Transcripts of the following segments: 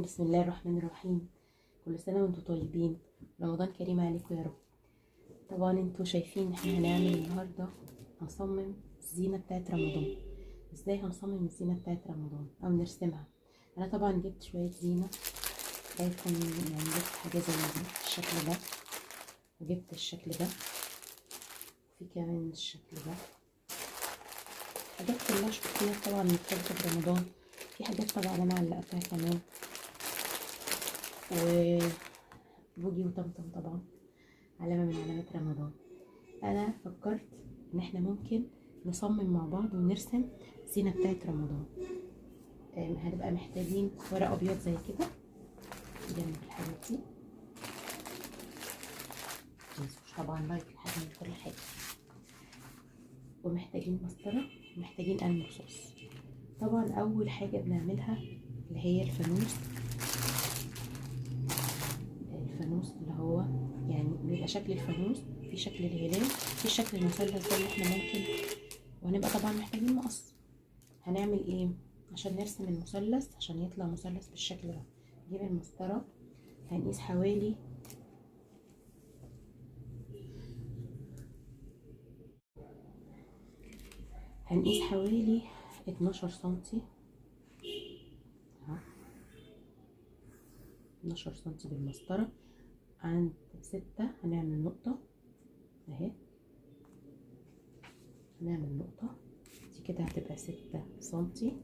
بسم الله الرحمن الرحيم. كل سنة وانتم طيبين، رمضان كريم عليكم يا رب. طبعا انتوا شايفين احنا هنعمل النهاردة، هنصمم الزينة بتاعت رمضان. ازاي هنصمم الزينة بتاعت رمضان او نرسمها؟ انا طبعا جبت شوية زينة، جبت حاجة زي دي الشكل ده، وجبت الشكل ده، وفي كمان الشكل ده. حاجات كلها شفتيها طبعا مرتبطة برمضان، في حاجات طبعا انا علقتها كمان، وبوجي وطمطم طبعا علامة من علامات رمضان. انا فكرت ان احنا ممكن نصمم مع بعض ونرسم الزينة بتاعت رمضان. هنبقى محتاجين ورق ابيض زي كده جنب الحاجات دي، متنسوش طبعا لايك لحد من كل حاجة، ومحتاجين مسطرة، ومحتاجين قلم رصاص. طبعا اول حاجة بنعملها اللي هي الفانوس اللي هو يعني بيبقى شكل الفانوس، في شكل الهلال، في شكل المثلث ده اللي احنا ممكن، وهنبقى طبعا محتاجين مقص. هنعمل ايه عشان نرسم المثلث؟ عشان يطلع مثلث بالشكل ده، نجيب المسطرة، هنقيس حوالي 12 سنتي، 12 سنتي بالمسطرة. عند 6 هنعمل نقطة اهي، هنعمل نقطة دي كده هتبقى 6 سنتي.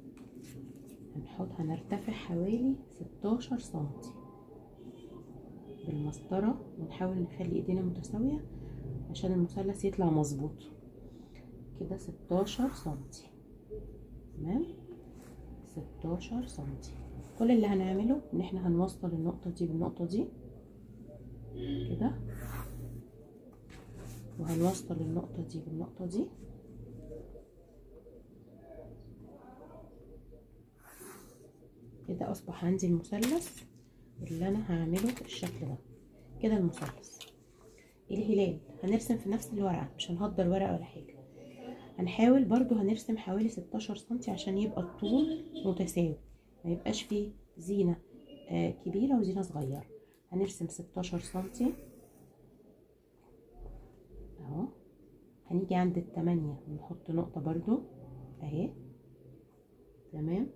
هنرتفع حوالي 16 سنتي بالمسطرة، ونحاول نخلي ايدينا متساوية عشان المثلث يطلع مظبوط كده. 16 سنتي، تمام، 16 سنتي. كل اللي هنعمله ان احنا هنوصل النقطة دي بالنقطة دي كده، وهنوصل النقطة دي بالنقطة دي كده. اصبح عندي المثلث اللي انا هعمله بالشكل ده كده. المثلث الهلال هنرسم في نفس الورقة، مش هنهدر ورقة ولا حاجة. هنحاول برضو هنرسم حوالي 16 سنتي عشان يبقى الطول متساوي، ما يبقاش فيه زينة كبيرة وزينة صغيرة. هنرسم 16 سنتي اهو. هنيجي عند ال8 ونحط نقطة برضو اهي، تمام.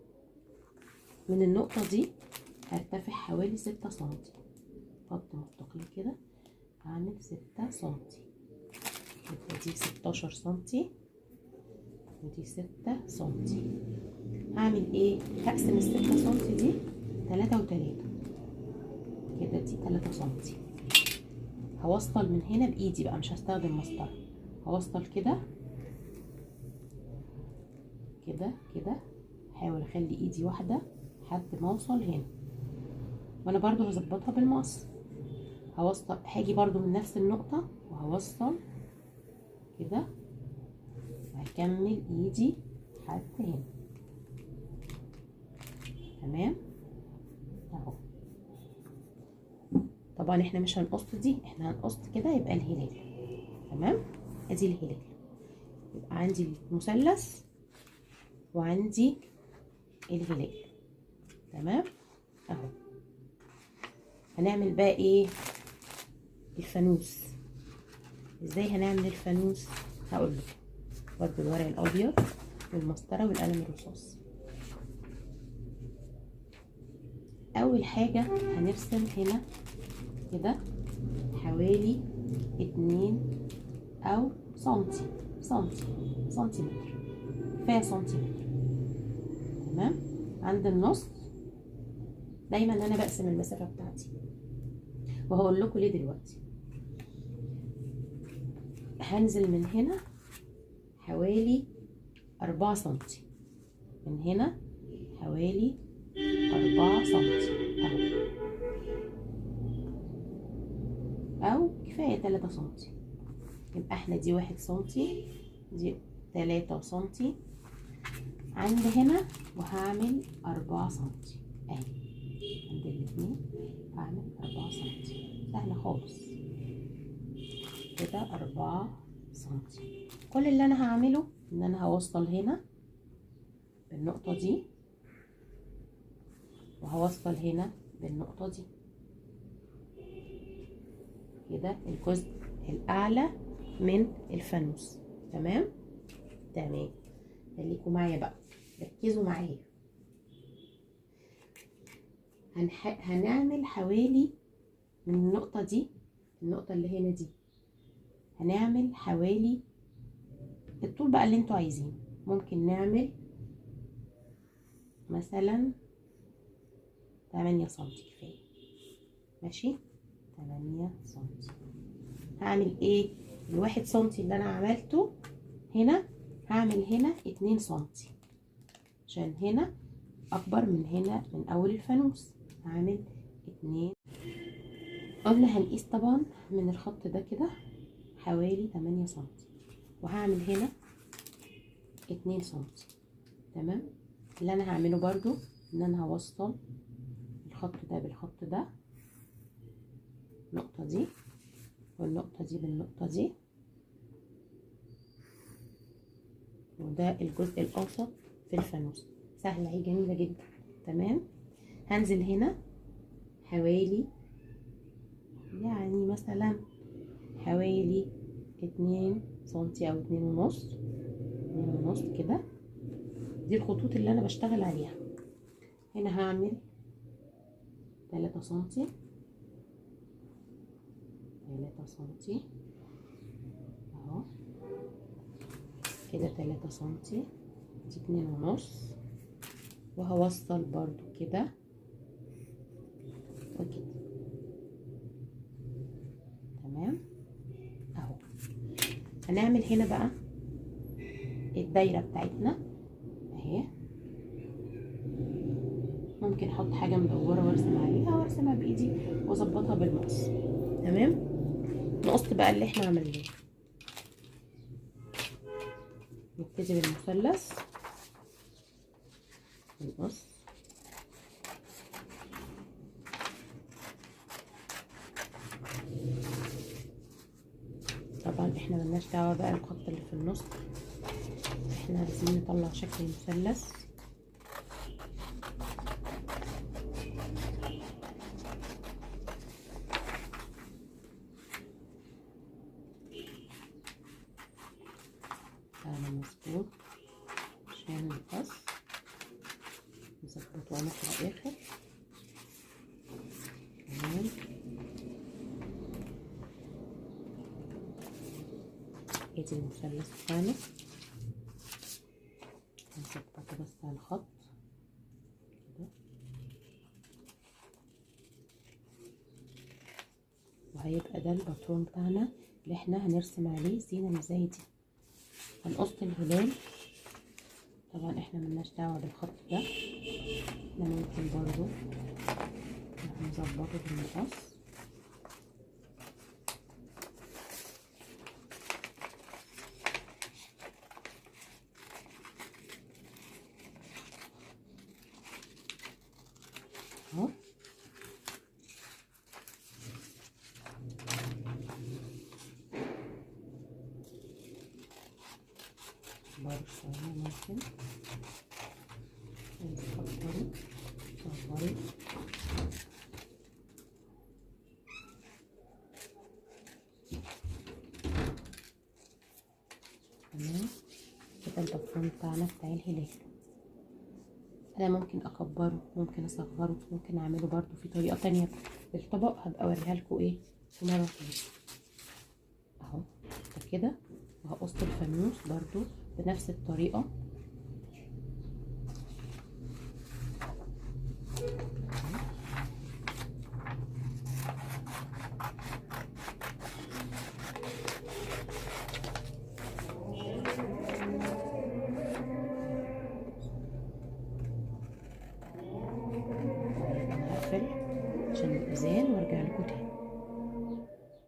من النقطة دي هرتفع حوالي 6 سنتي، خط مستقيم كده، هعمل 6 سنتي. يبقى دي 16 سنتي ودي 6 سنتي. هعمل ايه؟ هقسم ال6 سنتي دي 3 و3 كده، دي 3 سنتي. هوصل من هنا بايدي بقى، مش هستخدم مسطرة، هوصل كده كده كده. هحاول اخلي ايدي واحدة لحد ما اوصل هنا، وانا برضو هظبطها بالمقص. هوصل، هاجي برضو من نفس النقطة وهوصل كده، وهكمل ايدي لحد هنا، تمام اهو. طبعا احنا مش هنقص دي، احنا هنقص كده يبقى الهلال، تمام. ادي الهلال، يبقى عندي المثلث وعندي الهلال، تمام اهو. هنعمل بقى ايه؟ الفانوس. ازاي هنعمل الفانوس؟ هقول لكم. برضو الورق الابيض والمسطره والقلم الرصاص. اول حاجه هنرسم هنا كده حوالي 2 او سنتيمتر، كفايه سنتيمتر، تمام. عند النص دايما انا بقسم المسافه بتاعتي، وهقول لكم ليه دلوقتي. هنزل من هنا حوالي 4 سنتي، من هنا حوالي 4 سنتي او كفايه 3 سنتي. يبقى احنا دي 1 سنتي، دي 3 سنتي عند هنا، وهعمل 4 سنتي اهي. عند الاتنين هعمل 4 سنتي، سهله خالص كده. 4 سنتي. كل اللي انا هعمله ان انا هوصل هنا بالنقطه دي وهوصل هنا بالنقطة دي كده الجزء الأعلى من الفانوس. تمام تمام. خليكم معايا بقى، ركزوا معايا. هنعمل حوالي من النقطة دي، النقطة اللي هنا دي، هنعمل حوالي الطول بقى اللي انتوا عايزينه. ممكن نعمل مثلا 8 سنتي كفاية. ماشي 8 سنتي. هعمل ايه؟ ال1 سنتي اللي انا عملته هنا هعمل هنا 2 سنتي عشان هنا اكبر من هنا من اول الفانوس. هعمل 2. قلنا هنقيس طبعا من الخط ده كده حوالي 8 سنتي، وهعمل هنا 2 سنتي. تمام. اللي انا هعمله برضو ان انا هوصل الخط ده بالخط ده، النقطة دي والنقطة دي بالنقطة دي، وده الجزء الأوسط في الفانوس. سهلة اهي، جميلة جدا. تمام. هنزل هنا حوالي يعني مثلا حوالي 2 سنتي أو 2.5 كده. دي الخطوط اللي أنا بشتغل عليها. هنا هعمل 3 سنتي 3 سنتي اهو كده 3 سنتي، دي 2.5، وهوصل برضو كده وكده. تمام اهو. هنعمل هنا بقى الدايرة بتاعتنا اهي. ممكن احط حاجة مدورة وارسم عليها وارسمها بايدي واظبطها بالمقص. تمام. نقص بقى اللي احنا عملناه. نبتدي بالمثلث نقص. طبعا احنا ملناش دعوه بقى الخط اللي في النص، احنا عايزين نطلع شكل المثلث. على مظبوط عشان القص نظبطه على في الاخر. تمام. ادي المثلث بتاعنا، هنظبطه بس على الخط كده، وهيبقى ده الباترون بتاعنا اللي احنا هنرسم عليه الزينة اللي زي دي. هنقص الهلال. طبعا احنا ملناش دعوة بالخط ده، احنا ممكن برضو نظبطه بالمقص. اهو برضو شوية ممكن نصغره تمام كده. الباترون بتاعنا بتاع الهلال انا ممكن اكبره، ممكن اصغره، ممكن اعمله برضو في طريقة تانية بالطبق، هبقى اوريها لكم ايه في مرة تانية. اهو كده. وهقص الفانوس برضو بنفس الطريقة